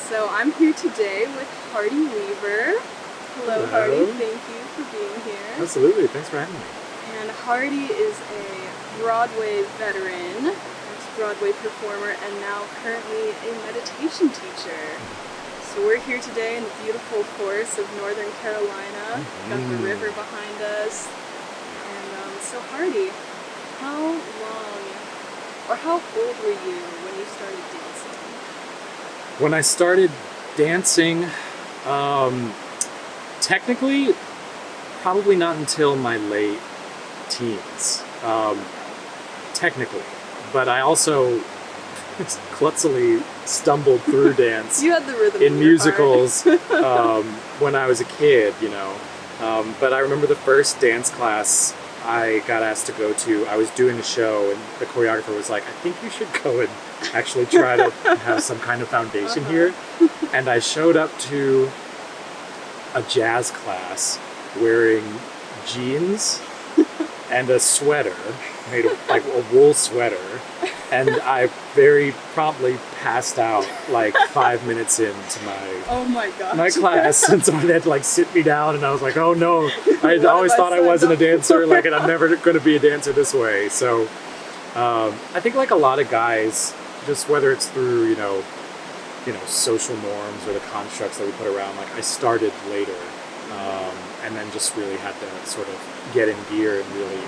So I'm here today with Hardy Weaver. Hello, Hardy. Thank you for being here. Absolutely. Thanks for having me. And Hardy is a Broadway veteran, Broadway performer, and now currently a meditation teacher. So we're here today in the beautiful forests of Northern Carolina. Got the river behind us. And so Hardy, how long or how old were you when you started dancing? When I started dancing, technically, probably not until my late teens. Technically. But I also clumsily stumbled through dance You had the rhythm in in your musicals when I was a kid, you know. But I remember the first dance class I got asked to go to. I was doing a show and the choreographer was like, I think you should go and actually try to have some kind of foundation here. And I showed up to a jazz class wearing jeans and a sweater made of like a wool sweater, and I very promptly passed out like 5 minutes into my class, and so they had to like sit me down, and I was like, oh no, I always thought I wasn't a dancer, like, and I'm never going to be a dancer this way. So I think like a lot of guys, just whether it's through you know social norms or the constructs that we put around, like I started later, and then just really had to sort of get in gear and really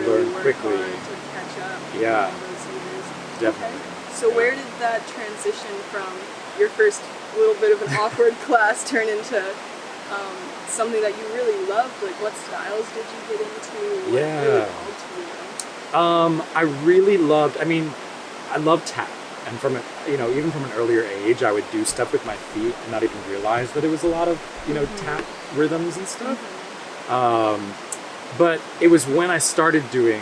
learn quickly. To catch up. Yeah, Those years. definitely. Okay. So where did that transition from your first little bit of an awkward class turn into something that you really loved? Like, what styles did you get into? What really called to you? I really loved. I mean, I love tap, and from even from an earlier age, I would do stuff with my feet and not even realize that it was a lot of tap rhythms and stuff. But it was when I started doing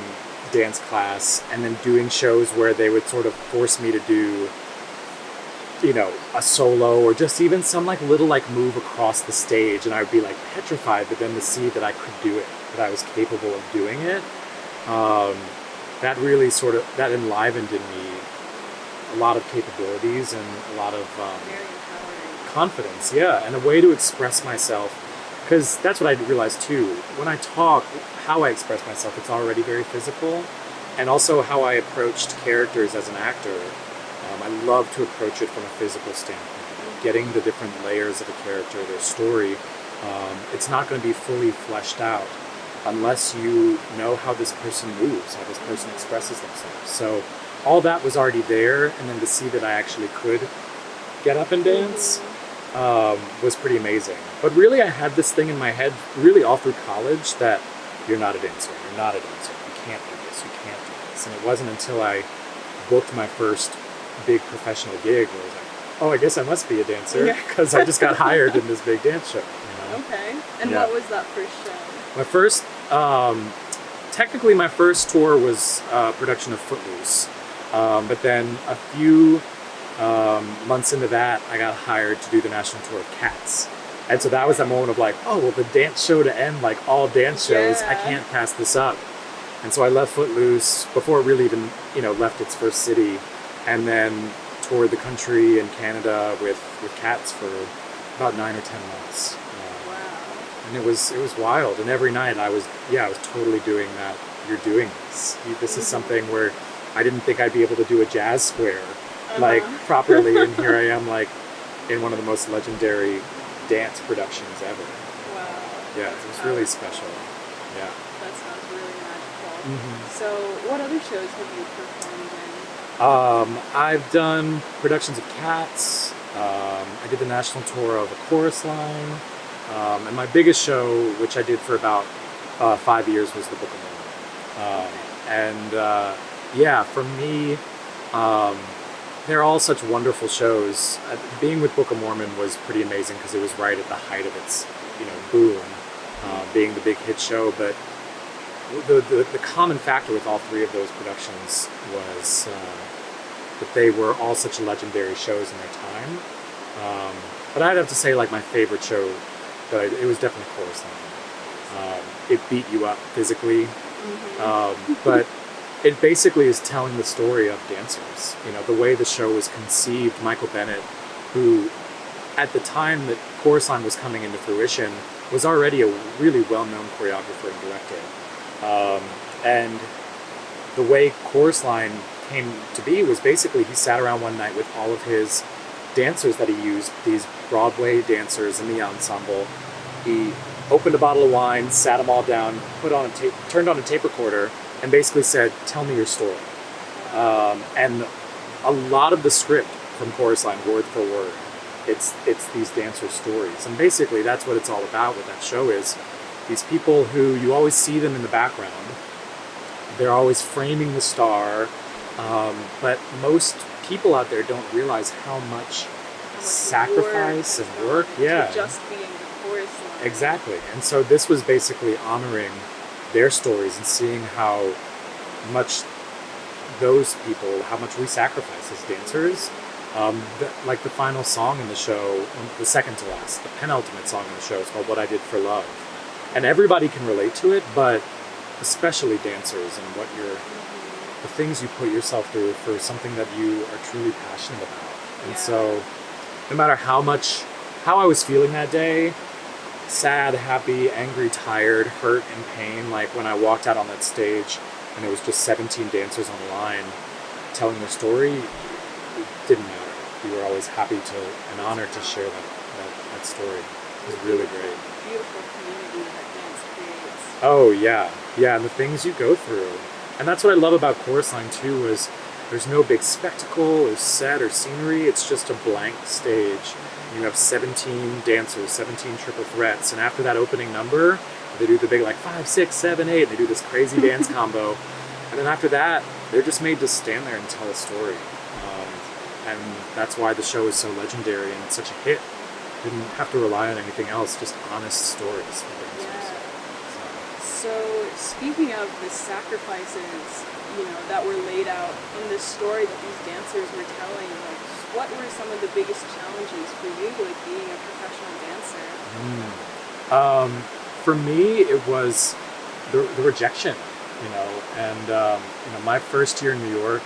dance class and then doing shows where they would sort of force me to do a solo or just even some like little like move across the stage, and I would be like petrified, but then to see that I could do it, that I was capable of doing it, that really that enlivened in me a lot of capabilities and a lot of Very empowering. confidence, and a way to express myself. Because that's what I realized too. When I talk, how I express myself, it's already very physical. And also how I approached characters as an actor. I love to approach it from a physical standpoint. Getting the different layers of a character, their story. It's not going to be fully fleshed out unless you know how this person moves, how this person expresses themselves. So all that was already there. And then to see that I actually could get up and dance was pretty amazing. But really, I had this thing in my head really all through college that you're not a dancer, you can't do this, you can't do this. And it wasn't until I booked my first big professional gig where I was like, oh, I guess I must be a dancer because I just got hired in this big dance show. Okay. And what was that first show? My first, technically my first tour was a production of Footloose. But then a few months into that, I got hired to do the national tour of Cats. And so that was that moment of like, oh, well, the dance show to end like all dance shows, I can't pass this up. And so I left Footloose before it really even, left its first city, and then toured the country and Canada with Cats for about 9 or 10 months. And it was wild. And every night I was totally doing that. You're doing this. This is something where I didn't think I'd be able to do a jazz square like properly, and here I am like in one of the most legendary dance productions ever. Wow. Yeah, it was really special. Yeah. That sounds really magical. So what other shows have you performed in? I've done productions of Cats. I did the national tour of A Chorus Line. And my biggest show, which I did for about 5 years, was the Book of Mormon. For me, they're all such wonderful shows. Being with Book of Mormon was pretty amazing because it was right at the height of its, boom, being the big hit show. But the common factor with all three of those productions was that they were all such legendary shows in their time. But I'd have to say, like, my favorite show, it was definitely Chorus Line. It beat you up physically, but it basically is telling the story of dancers. The way the show was conceived. Michael Bennett, who at the time that Chorus Line was coming into fruition, was already a really well-known choreographer and director. And the way Chorus Line came to be was basically he sat around one night with all of his dancers that he used, these Broadway dancers in the ensemble. He opened a bottle of wine, sat them all down, turned on a tape recorder, and basically said, "Tell me your story." And a lot of the script from Chorus Line, word for word, it's these dancers' stories. And basically that's what it's all about with that show, is these people who you always see them in the background. They're always framing the star, but most people out there don't realize how much sacrifice and work, to just being the chorus line. Exactly. And so this was basically honoring their stories and seeing how much those people, how much we sacrifice as dancers. Like the final song in the show, the second to last, the penultimate song in the show is called "What I Did for Love." And everybody can relate to it, but especially dancers, and the things you put yourself through for something that you are truly passionate about. And so no matter how I was feeling that day, sad, happy, angry, tired, hurt, and pain, like when I walked out on that stage and there was just 17 dancers on the line telling their story, it didn't matter. We were always happy and honored to share that story. It was really great. Beautiful community that dance creates. Oh yeah, and the things you go through. And that's what I love about Chorus Line too, is there's no big spectacle or set or scenery. It's just a blank stage. You have 17 dancers, 17 triple threats, and after that opening number, they do the big 5, 6, 7, 8. They do this crazy dance combo, and then after that, they're just made to stand there and tell a story. And that's why the show is so legendary and such a hit. Didn't have to rely on anything else, just honest stories from dancers. So speaking of the sacrifices, that were laid out in this story that these dancers were telling, what were some of the biggest challenges for you, being a professional dancer? For me, it was the rejection, and my first year in New York,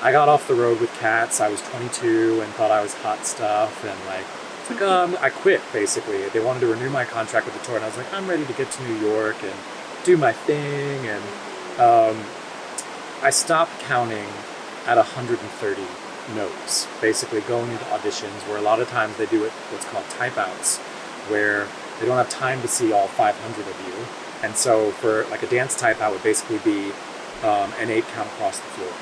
I got off the road with Cats. I was 22 and thought I was hot stuff, and I quit basically. They wanted to renew my contract with the tour, and I was like, I'm ready to get to New York and do my thing. And I stopped counting at 130 notes, basically going into auditions where a lot of times they do what's called type-outs, where they don't have time to see all 500 of you. And so for a dance type-out would basically be an 8 count across the floor.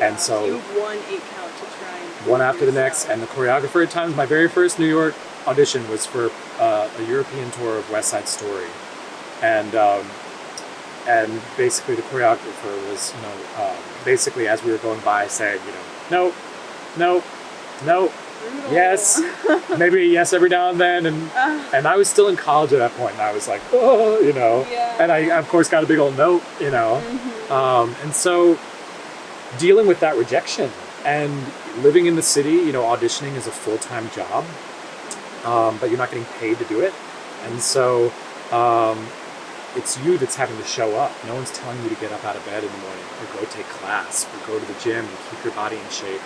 And so you have one 8 count to try and one after the next. And the choreographer at times, my very first New York audition was for a European tour of West Side Story. And basically the choreographer was, basically as we were going by said, no, yes, maybe a yes every now and then. And I was still in college at that point, and I was like, and I, of course, got a big old note, and so dealing with that rejection and living in the city, auditioning is a full-time job, but you're not getting paid to do it. And so it's you that's having to show up. No one's telling you to get up out of bed in the morning or go take class or go to the gym and keep your body in shape.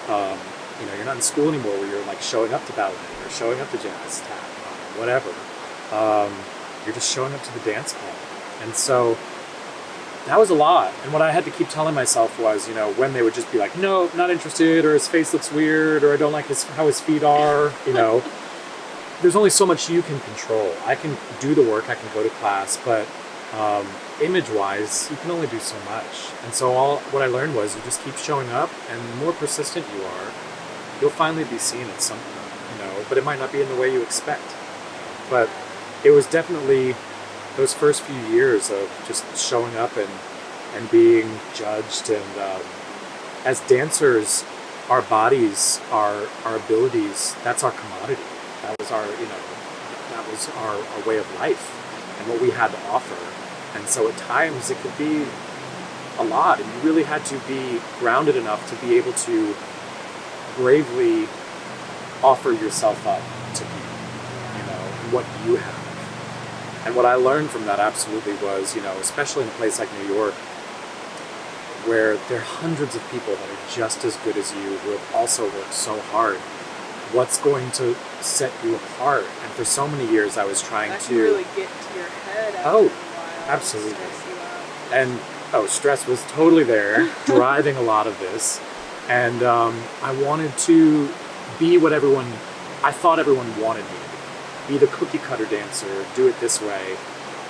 You're not in school anymore where you're showing up to ballet or showing up to jazz tap, whatever. You're just showing up to the dance club. And so that was a lot. And what I had to keep telling myself was, when they would just be like, no, not interested, or his face looks weird, or I don't like how his feet are, there's only so much you can control. I can do the work, I can go to class, but image-wise, you can only do so much. And so what I learned was you just keep showing up, and the more persistent you are, you'll finally be seen at some point, but it might not be in the way you expect. But it was definitely those first few years of just showing up and being judged. And as dancers, our bodies, our abilities, that's our commodity. That was our way of life and what we had to offer. And so at times it could be a lot, and you really had to be grounded enough to be able to bravely offer yourself up to people, what you have. And what I learned from that absolutely was, especially in a place like New York, where there are hundreds of people that are just as good as you who have also worked so hard, what's going to set you apart. And for so many years I was trying that to can really get to your head after Oh, a while. absolutely. Stress you out. And stress was totally there, driving a lot of this. And I wanted to be what I thought everyone wanted me to be the cookie cutter dancer, do it this way.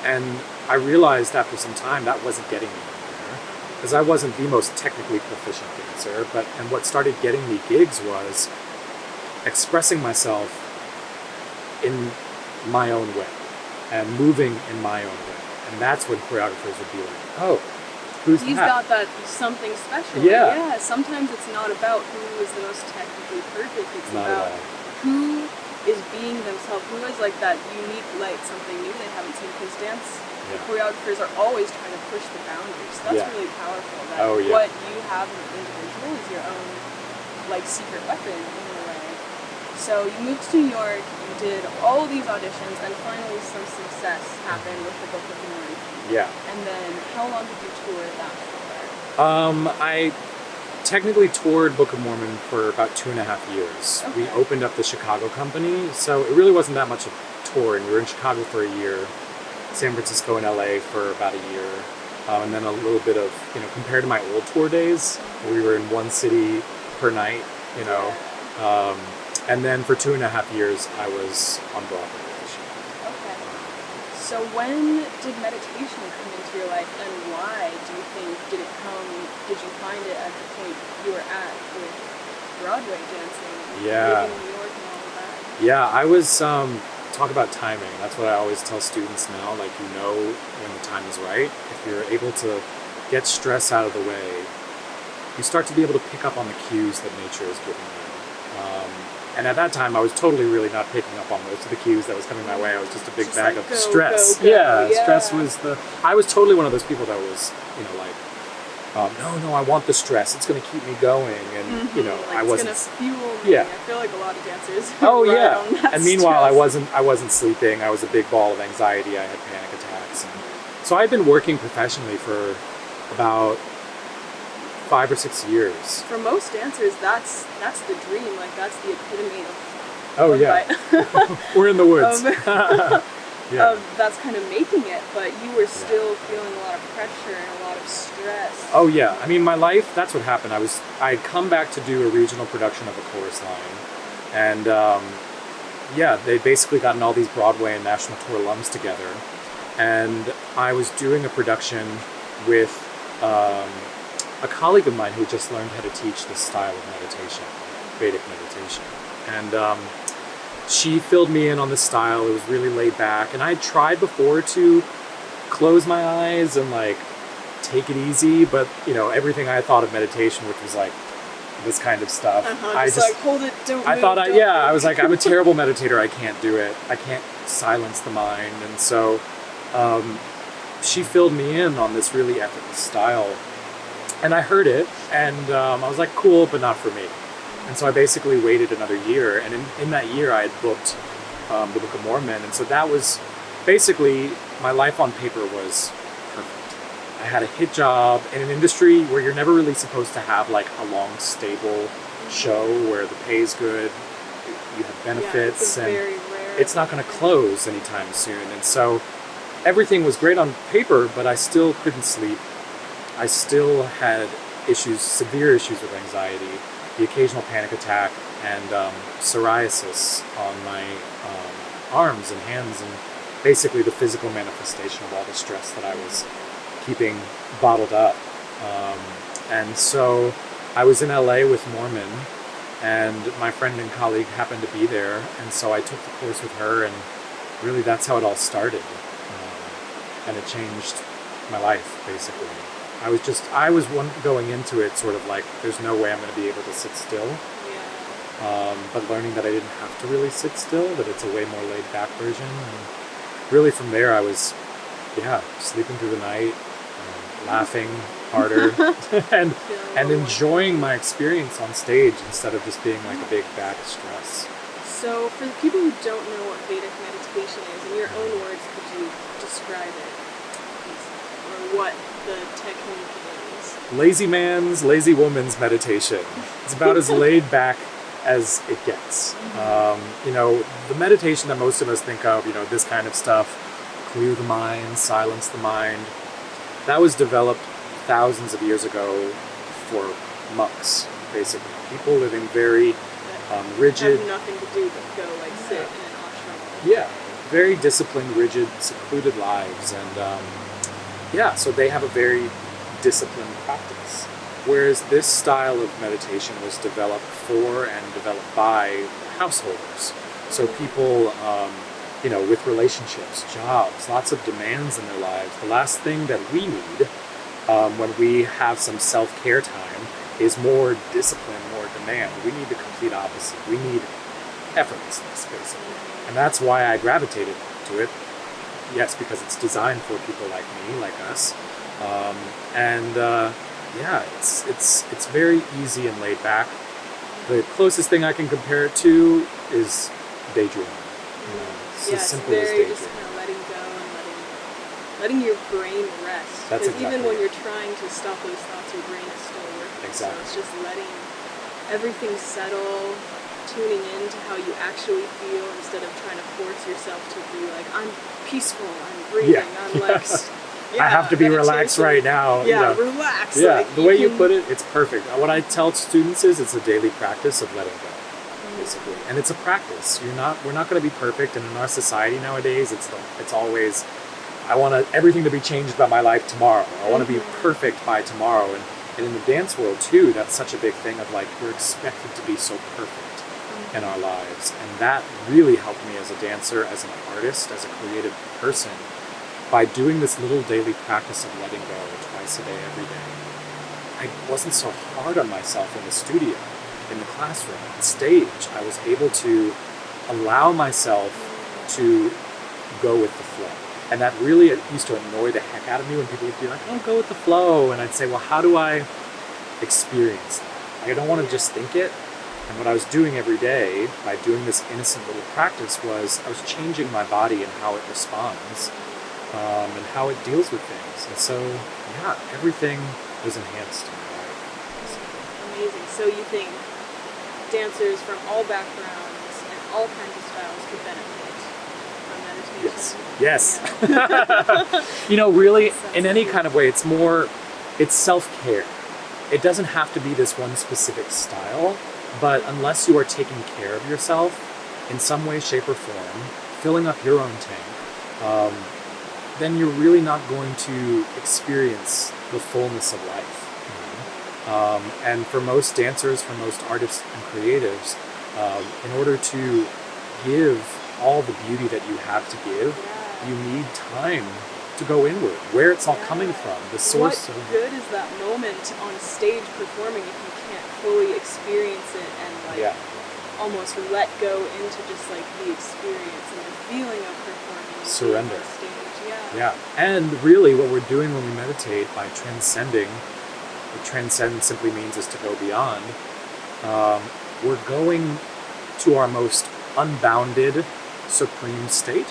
And I realized after some time that wasn't getting me anywhere, because I wasn't the most technically proficient dancer. And what started getting me gigs was expressing myself in my own way and moving in my own way. And that's when choreographers would be like, oh, He's got that something special. Yeah. Sometimes it's not about who is the most technically perfect. It's Not about at all. who is being themselves, who is like that unique light, something new they haven't seen. Because dance choreographers are always trying to push the boundaries. So that's really powerful. That what you have in the individual is your own like secret weapon in a way. So you moved to New York, you did all these auditions, and finally some success happened with the Book of Mormon. Yeah. And then how long did you tour that for? I technically toured Book of Mormon for about 2.5 years. Okay. We opened up the Chicago company, so it really wasn't that much of touring. We were in Chicago for a year, San Francisco and LA for about a year, and then a little bit of, compared to my old tour days, we were in one city per night, and then for 2.5 years I was on Broadway. Okay. So when did meditation come into your life, and why do you think did you find it at the point you were at with Broadway dancing, living in New York and all of that? Yeah, I was, talk about timing. That's what I always tell students now, like, when the time is right. If you're able to get stress out of the way, you start to be able to pick up on the cues that nature is giving you. And at that time, I was totally really not picking up on most of the cues that was coming my way. I was just a big bag of stress. Go. Stress was I was totally one of those people that was, no, I want the stress. It's going to keep me going. And, like I wasn't. It's going to fuel me. Yeah. I feel like a lot of dancers. Oh, ride yeah. on that And meanwhile, stress. I wasn't sleeping. I was a big ball of anxiety. I had panic attacks. And so I'd been working professionally for about 5 or 6 years. For most dancers, that's the dream. Like, that's the epitome of. Oh, yeah. We're in the woods. That's kind of making it, but you were still feeling a lot of pressure and a lot of stress. Oh, yeah. I mean, my life, that's what happened. I'd come back to do a regional production of A Chorus Line. And, they'd basically gotten all these Broadway and national tour alums together. And I was doing a production with a colleague of mine who just learned how to teach this style of meditation, Vedic meditation. And she filled me in on this style. It was really laid back. And I tried before to close my eyes and like take it easy, but everything I thought of meditation, which was like this kind of stuff. I just like hold it, don't I move, thought don't I was like, I'm a terrible meditator. I can't do it. I can't silence the mind. And so she filled me in on this really effortless style. And I heard it, and I was like, cool, but not for me. And so I basically waited another year, and in that year I had booked the Book of Mormon, and so that was basically, my life on paper was perfect. I had a hit job in an industry where you're never really supposed to have like a long, stable show where the pay is good, you have benefits, and very rare. It's not going to close anytime soon. And so everything was great on paper, but I still couldn't sleep. I still had severe issues with anxiety, the occasional panic attack, and psoriasis on my arms and hands, and basically the physical manifestation of all the stress that I was keeping bottled up. And so I was in LA with Mormon, and my friend and colleague happened to be there, and so I took the course with her, and really that's how it all started. And it changed my life, basically. I was going into it sort of like, there's no way I'm going to be able to sit still. Yeah. But learning that I didn't have to really sit still, that it's a way more laid back version. And really from there I was, sleeping through the night, laughing harder, and enjoying my experience on stage instead of just being like a big bag of stress. So for the people who don't know what Vedic meditation is, in your own words, could you describe it? Or what the technique is? Lazy man's, lazy woman's meditation. It's about as laid back as it gets. The meditation that most of us think of, this kind of stuff, clear the mind, silence the mind, that was developed thousands of years ago for monks, basically. People living very rigid. Have nothing to do but go sit in an ashram. Yeah, very disciplined, rigid, secluded lives, and so they have a very disciplined practice. Whereas this style of meditation was developed for and developed by householders. So people, with relationships, jobs, lots of demands in their lives. The last thing that we need when we have some self-care time is more discipline, more demand. We need the complete opposite. We need effortlessness, basically. And that's why I gravitated to it. Yes, because it's designed for people like me, like us. It's very easy and laid back. The closest thing I can compare it to is daydreaming. It's as simple as daydreaming. Just kind of letting go and letting your brain rest. That's because even when exactly you're trying to stop those thoughts, your brain is still working. Exactly. So it's just letting everything settle, tuning in to how you actually feel instead of trying to force yourself to be like, I'm peaceful, I'm breathing, I'm like... I have to be relaxed right now. Relax. Yeah, the way you put it, it's perfect. What I tell students is it's a daily practice of letting go, basically, and it's a practice. We're not going to be perfect, and in our society nowadays, it's always, I want everything to be changed about my life tomorrow. I want to be perfect by tomorrow, and in the dance world too, that's such a big thing of like we're expected to be so perfect in our lives, and that really helped me as a dancer, as an artist, as a creative person. By doing this little daily practice of letting go twice a day, every day, I wasn't so hard on myself in the studio, in the classroom, on stage. I was able to allow myself to go with the flow. And that really used to annoy the heck out of me when people would be like, oh, go with the flow. And I'd say, well, how do I experience that? I don't want to just think it. And what I was doing every day by doing this innocent little practice was I was changing my body and how it responds. And how it deals with things. And so, everything was enhanced in my life. Amazing. So you think dancers from all backgrounds and all kinds of styles could benefit from meditation? Yes. Really, in any kind of way, it's self-care. It doesn't have to be this one specific style, but unless you are taking care of yourself in some way, shape, or form, filling up your own tank, then you're really not going to experience the fullness of life. And for most dancers, for most artists and creatives, in order to give all the beauty that you have to give, you need time to go inward, where it's all coming from, the source of... What good is that moment on stage performing if you can't fully experience it and almost let go into just like the experience and the feeling of performing? Surrender. On stage. Yeah, and really what we're doing when we meditate by transcending, what transcend simply means is to go beyond, we're going to our most unbounded, supreme state,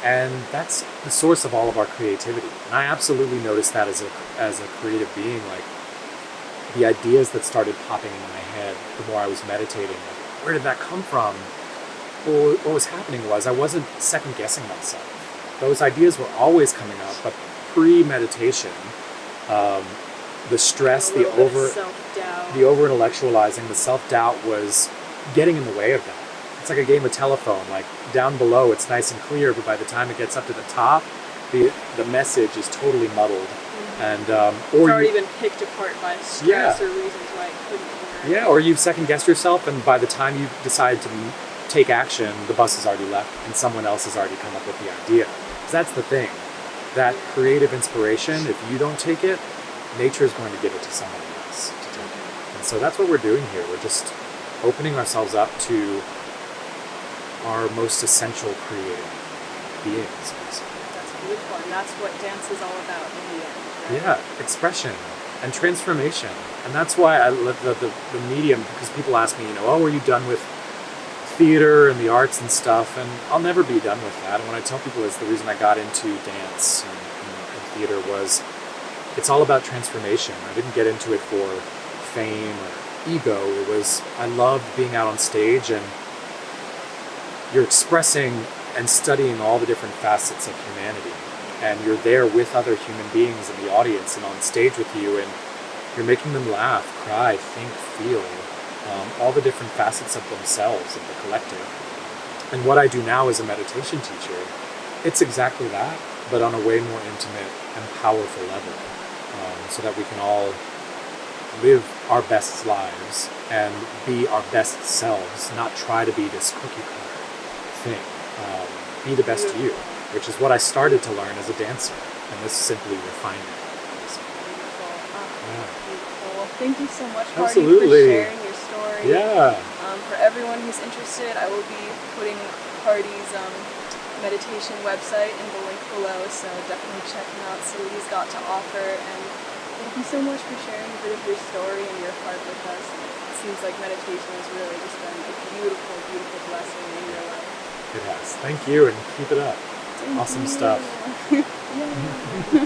and that's the source of all of our creativity. And I absolutely noticed that as a creative being, like the ideas that started popping into my head the more I was meditating, like, where did that come from? Well, what was happening was I wasn't second-guessing myself. Those ideas were always coming up, but pre-meditation, the stress, the over-intellectualizing, the self-doubt was getting in the way of that. It's like a game of telephone. Like down below, it's nice and clear, but by the time it gets up to the top, the message is totally muddled, and it's already been picked apart by stress or reasons why it couldn't work. Yeah, or you've second-guessed yourself, and by the time you decide to take action, the bus has already left, and someone else has already come up with the idea. That's the thing. That creative inspiration, if you don't take it, nature is going to give it to someone else to take it. And so that's what we're doing here. We're just opening ourselves up to our most essential creative beings, basically. That's beautiful, and that's what dance is all about in the end, right? Yeah, expression and transformation. And that's why I love the medium, because people ask me, oh, are you done with theater and the arts and stuff? And I'll never be done with that. And what I tell people is the reason I got into dance and theater was it's all about transformation. I didn't get into it for fame or ego. I loved being out on stage, and you're expressing and studying all the different facets of humanity. And you're there with other human beings in the audience and on stage with you, and you're making them laugh, cry, think, feel, all the different facets of themselves, of the collective. And what I do now as a meditation teacher, it's exactly that, but on a way more intimate and powerful level, so that we can all live our best lives and be our best selves, not try to be this cookie cutter thing. Be the best you, which is what I started to learn as a dancer, and this simply refined it. Beautiful. Yeah. Beautiful. Well, thank you so much, Marty, Absolutely. for sharing your story. Yeah. For everyone who's interested, I will be putting Hardy's meditation website in the link below, so definitely check him out, see what he's got to offer. And thank you so much for sharing a bit of your story and your heart with us. It seems like meditation has really just been a beautiful, beautiful blessing in your life. It has. Thank you, and keep it up. Thank Awesome you. stuff. Yeah.